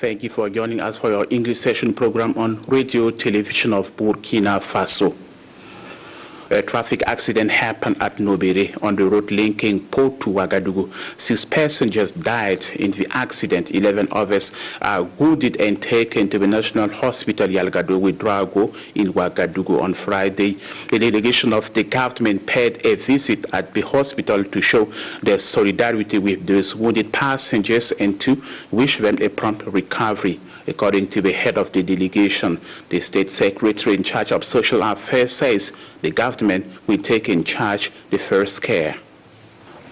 Thank you for joining us for your English session program on Radio Television of Burkina Faso. A traffic accident happened at Nobere on the road linking Port to Ouagadougou. 6 passengers died in the accident. 11 others are wounded and taken to the National Hospital Yalgadougou Drago in Ouagadougou on Friday. The delegation of the government paid a visit at the hospital to show their solidarity with those wounded passengers and to wish them a prompt recovery. According to the head of the delegation, the state secretary in charge of social affairs says the government will take in charge the first care.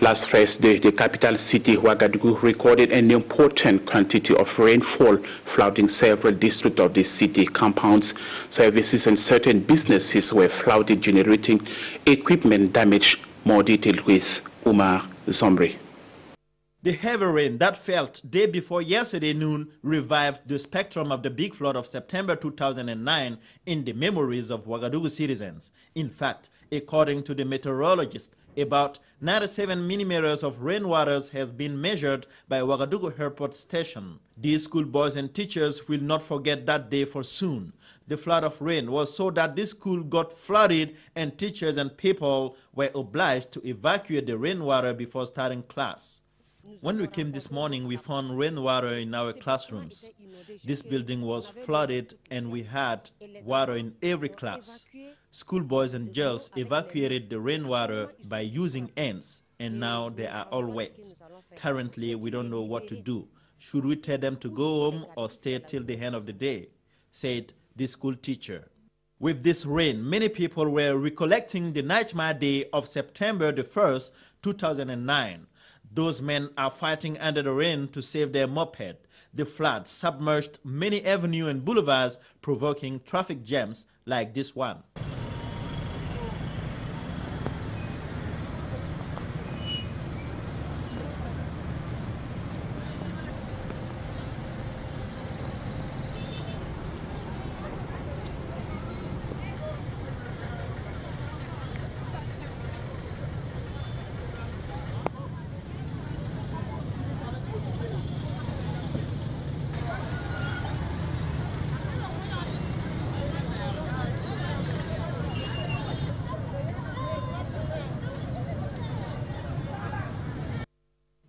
Last Thursday, the capital city, Ouagadougou, recorded an important quantity of rainfall, flooding several districts of the city. Compounds, services, and certain businesses were flooded, generating equipment damage. More detail with Umar Zombri. The heavy rain that fell day before yesterday noon revived the spectrum of the big flood of September 2009 in the memories of Ouagadougou citizens. In fact, according to the meteorologist, about 97 millimeters of rainwater has been measured by Ouagadougou Airport Station. These schoolboys and teachers will not forget that day for soon. The flood of rain was so that this school got flooded and teachers and people were obliged to evacuate the rainwater before starting class. When we came this morning, we found rainwater in our classrooms. This building was flooded and we had water in every class. Schoolboys and girls evacuated the rainwater by using ants, and now they are all wet. Currently, we don't know what to do. Should we tell them to go home or stay till the end of the day? Said the school teacher. With this rain, many people were recollecting the nightmare day of September the 1st, 2009. Those men are fighting under the rain to save their moped. The flood submerged many avenues and boulevards, provoking traffic jams like this one.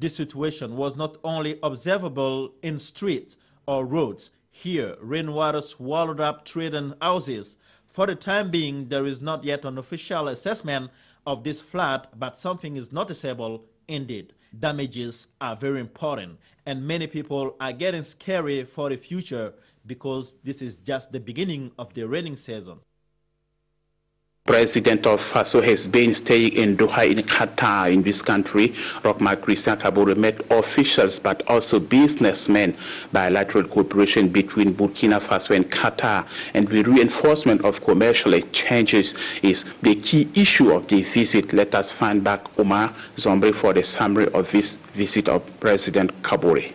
This situation was not only observable in streets or roads. Here, rainwater swallowed up trees and houses. For the time being, there is not yet an official assessment of this flood, but something is noticeable indeed. Damages are very important, and many people are getting scary for the future because this is just the beginning of the raining season. President of Faso has been staying in Doha in Qatar. In this country, Roch Marc Christian Kabore met officials but also businessmen. Bilateral cooperation between Burkina Faso and Qatar and the reinforcement of commercial exchanges is the key issue of the visit. Let us find back Omar Zombri for the summary of this visit of President Kabore.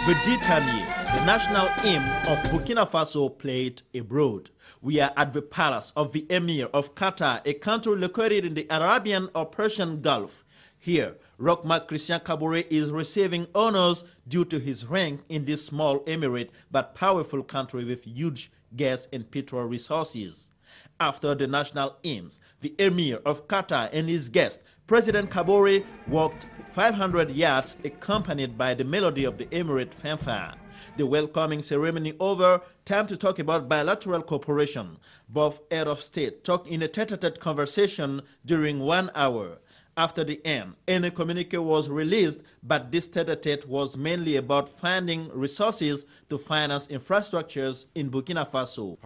Veditani, the national hymn of Burkina Faso, played abroad. We are at the palace of the Emir of Qatar, a country located in the Arabian or Persian Gulf. Here, Roch Marc Christian Kabore is receiving honors due to his rank in this small emirate but powerful country with huge gas and petrol resources. After the national hymns, the Emir of Qatar and his guest, President Kabore, walked 500 yards accompanied by the melody of the emirate fanfare. The welcoming ceremony over, time to talk about bilateral cooperation. Both head of state talked in a tete-a-tete conversation during 1 hour. After the end, a communique was released, but this tete-a-tete was mainly about finding resources to finance infrastructures in Burkina Faso.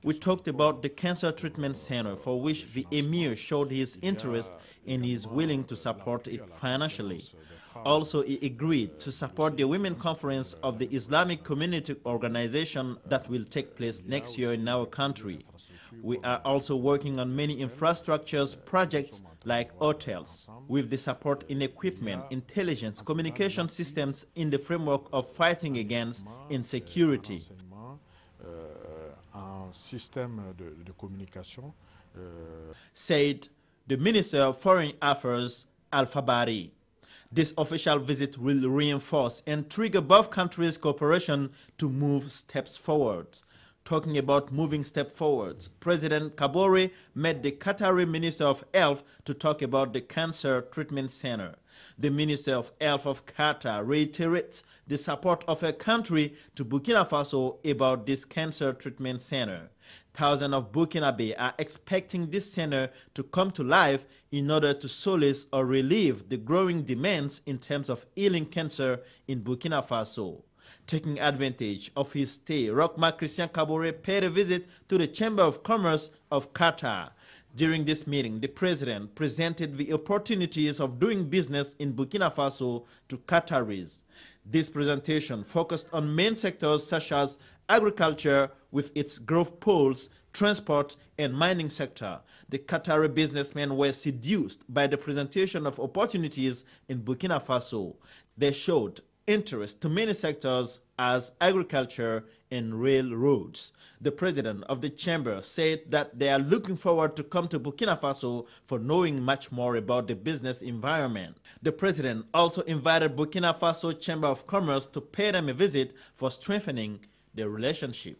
We talked about the cancer treatment center for which the Emir showed his interest and is willing to support it financially. Also, he agreed to support the Women Conference of the Islamic Community Organization that will take place next year in our country. We are also working on many infrastructures projects like hotels, with the support in equipment, intelligence, communication systems in the framework of fighting against insecurity. Said the Minister of Foreign Affairs, Alpha Bari. This official visit will reinforce and trigger both countries' cooperation to move steps forward. Talking about moving step forwards, President Kabore met the Qatari Minister of Health to talk about the Cancer Treatment Center. The Minister of Health of Qatar reiterates the support of her country to Burkina Faso about this cancer treatment center. Thousands of Burkinabe are expecting this center to come to life in order to solace or relieve the growing demands in terms of healing cancer in Burkina Faso. Taking advantage of his stay, Roch-Marc Christian Kabore paid a visit to the Chamber of Commerce of Qatar. During this meeting, the president presented the opportunities of doing business in Burkina Faso to Qataris. This presentation focused on main sectors such as agriculture with its growth poles, transport, and mining sector. The Qatari businessmen were seduced by the presentation of opportunities in Burkina Faso. They showed interest to many sectors as agriculture and railroads. The president of the chamber said that they are looking forward to come to Burkina Faso for knowing much more about the business environment. The president also invited Burkina Faso Chamber of Commerce to pay them a visit for strengthening the relationship.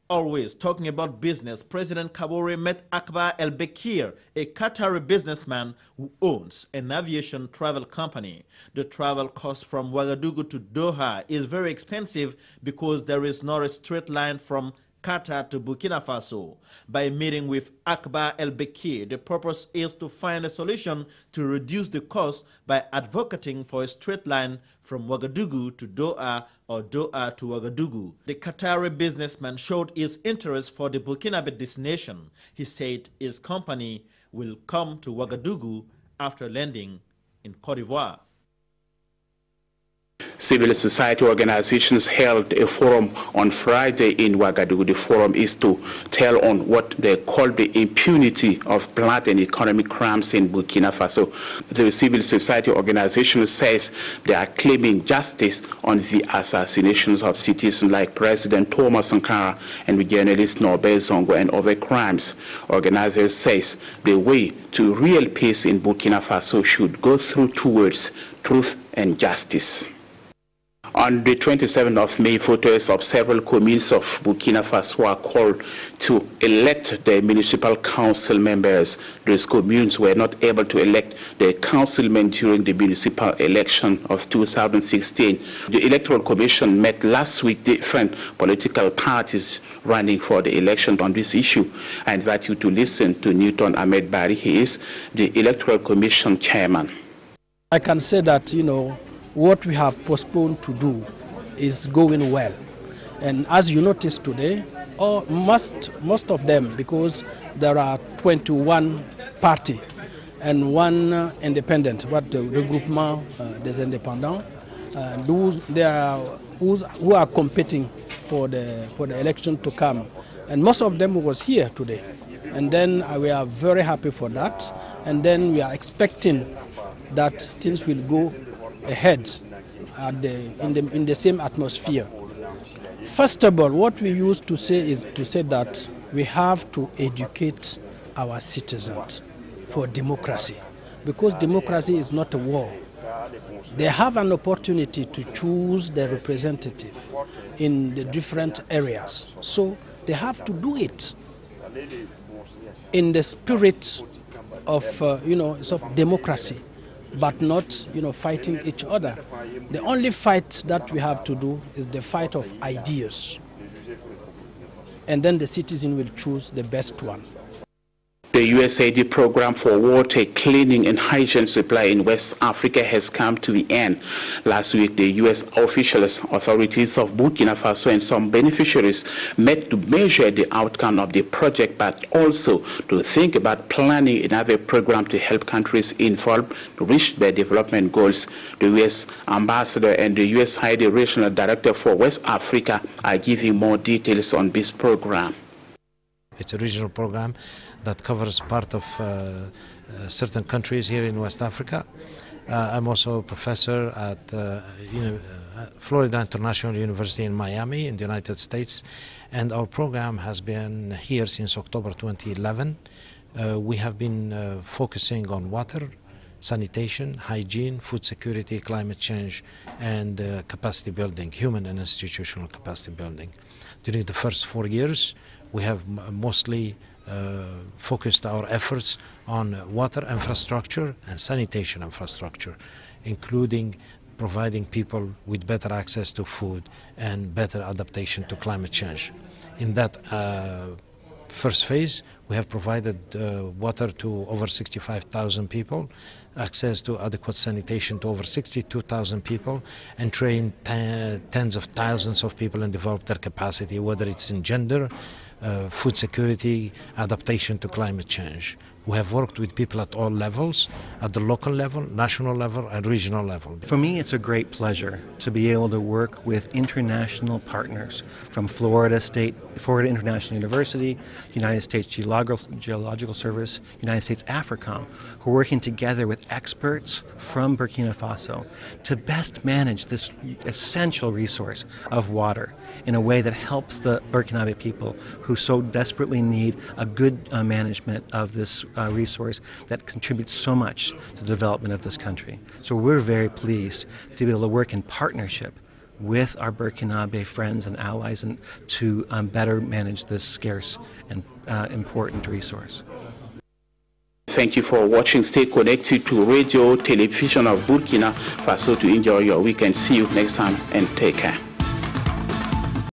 Always talking about business, President Kabore met Akbar El-Bekir, a Qatari businessman who owns an aviation travel company. The travel cost from Ouagadougou to Doha is very expensive because there is not a straight line from Qatar to Burkina Faso. By meeting with Akbar El-Bekir, the purpose is to find a solution to reduce the cost by advocating for a straight line from Ouagadougou to Doha or Doha to Ouagadougou. The Qatari businessman showed his interest for the Burkinabe destination. He said his company will come to Ouagadougou after landing in Cote d'Ivoire. Civil society organizations held a forum on Friday in Ouagadougou. The forum is to tell on what they call the impunity of blood and economic crimes in Burkina Faso. The civil society organization says they are claiming justice on the assassinations of citizens like President Thomas Sankara and the journalist Norbert Zongo and other crimes. Organizers says the way to real peace in Burkina Faso should go through two words: truth and justice. On the 27th of May, voters of several communes of Burkina Faso are called to elect their municipal council members. Those communes were not able to elect their councilmen during the municipal election of 2016. The Electoral Commission met last week different political parties running for the election on this issue. I invite you to listen to Newton Ahmed Bari. He is the Electoral Commission chairman. I can say that, what we have postponed to do is going well. And as you notice today, most of them, because there are 21 parties and one independent, but the Regroupement des Indépendants, who are competing for the election to come. And most of them was here today. And then we are very happy for that. And then we are expecting that things will go ahead in the same atmosphere. First of all, what we used to say is to say that we have to educate our citizens for democracy, because democracy is not a war. They have an opportunity to choose their representative in the different areas, so they have to do it in the spirit of of democracy, but not fighting each other. The only fight that we have to do is the fight of ideas, and then the citizen will choose the best one. The USAID program for water, cleaning and hygiene supply in West Africa has come to the end. Last week, the U.S. officials, authorities of Burkina Faso and some beneficiaries met to measure the outcome of the project, but also to think about planning another program to help countries involved to reach their development goals. The U.S. ambassador and the USAID regional director for West Africa are giving more details on this program. It's a regional program that covers part of certain countries here in West Africa. I'm also a professor at Florida International University in Miami in the United States, and our program has been here since October 2011. we have been focusing on water, sanitation, hygiene, food security, climate change, and capacity building, human and institutional capacity building. During the first 4 years, we have mostly focused our efforts on water infrastructure and sanitation infrastructure, including providing people with better access to food and better adaptation to climate change. In that first phase, we have provided water to over 65,000 people, access to adequate sanitation to over 62,000 people, and trained tens of thousands of people and developed their capacity, whether it's in gender, food security, adaptation to climate change. We have worked with people at all levels, at the local level, national level, and regional level. For me, it's a great pleasure to be able to work with international partners from Florida International University, United States Geological Service, United States AFRICOM, who are working together with experts from Burkina Faso to best manage this essential resource of water in a way that helps the Burkinabe people who so desperately need a good management of this resource that contributes so much to the development of this country. So we're very pleased to be able to work in partnership with our Burkinabe friends and allies and to better manage this scarce and important resource. Thank you for watching. Stay connected to Radio Television of Burkina Faso to enjoy your weekend. See you next time and take care.